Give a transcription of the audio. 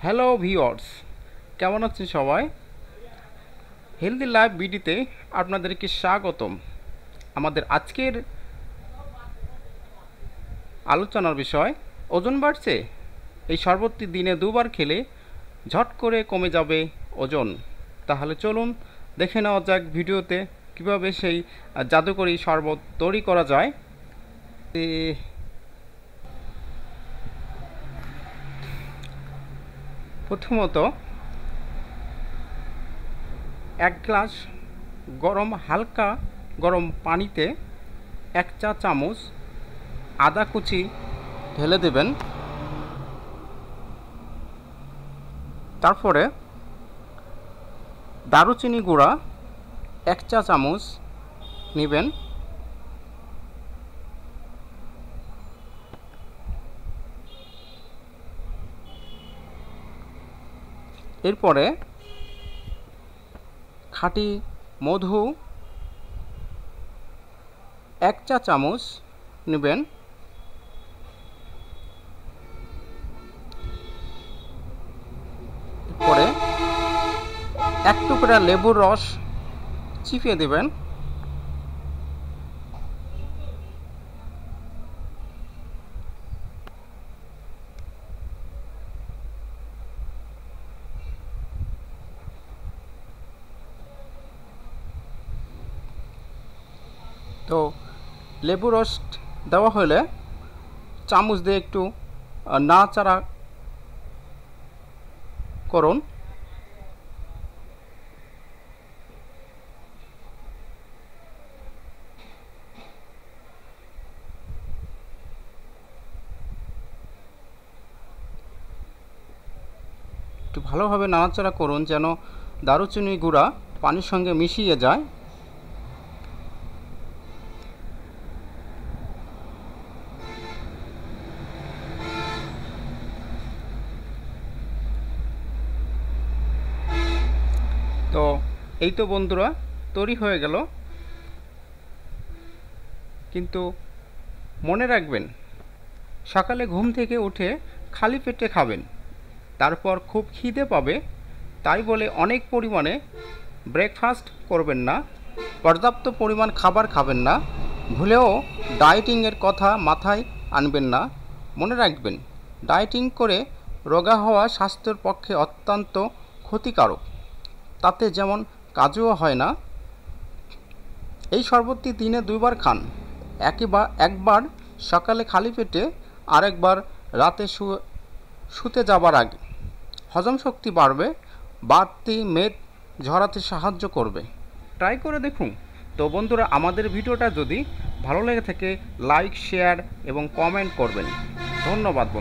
Hello viewers, কেমন আছেন সবাই? হেলদি লাইফ বিডিতে আপনাদেরকে স্বাগতম। আমাদের আজকের আলোচনার বিষয় ওজন বাড়ছে। এই শরবতটি দিনে দুবার খেলে ঝট করে কমে যাবে ওজন। তাহলে চলুন দেখে নেওয়া যাক ভিডিওতে কিভাবে সেই জাদুকরী শরবত তৈরি করা যায়। প্রথমত এক গ্লাস হালকা গরম পানিতে 1 চা চামচ আদা কুচি ঢেলে দেবেন। তারপরে দারুচিনি গুঁড়া 1 চা চামচ নেবেন। এরপরে খাঁটি মধু 1 চা চামচ নেবেন। এরপরে 1 টুকরা লেবুর রস চিপিয়ে দেবেন। তো লেবু রস দেওয়া হলে চামচ দিয়ে একটু নাড়াচাড়া করুন। একটু ভালোভাবে নাড়াচাড়া করুন যেন দারুচিনি গুঁড়া পানির সঙ্গে মিশিয়ে যায়। তো এই তো বন্ধুরা, তৈরি হয়ে গেল। কিন্তু মনে রাখবেন, সকালে ঘুম থেকে উঠে খালি পেটে খাবেন। তারপর খুব খিদে পাবে, তাই বলে অনেক পরিমাণে ব্রেকফাস্ট করবেন না, পর্যাপ্ত পরিমাণ খাবার খাবেন না, ভুলেও ডায়েটিংয়ের কথা মাথায় আনবেন না। মনে রাখবেন, ডায়েটিং করে রোগা হওয়া স্বাস্থ্যের পক্ষে অত্যন্ত ক্ষতিকারক, তাতে যেমন কাজও হয় না। এই শরবতটি দিনে 2 বার খান, একবার সকালে খালি পেটে, আরেকবার রাতে শুতে যাবার আগে। হজম শক্তি বাড়বে, বাড়তি মেদ ঝরাতে সাহায্য করবে। ট্রাই করে দেখুন। তো বন্ধুরা, আমাদের ভিডিওটা যদি ভালো লেগে থাকে লাইক, শেয়ার এবং কমেন্ট করবেন। ধন্যবাদ বন্ধু।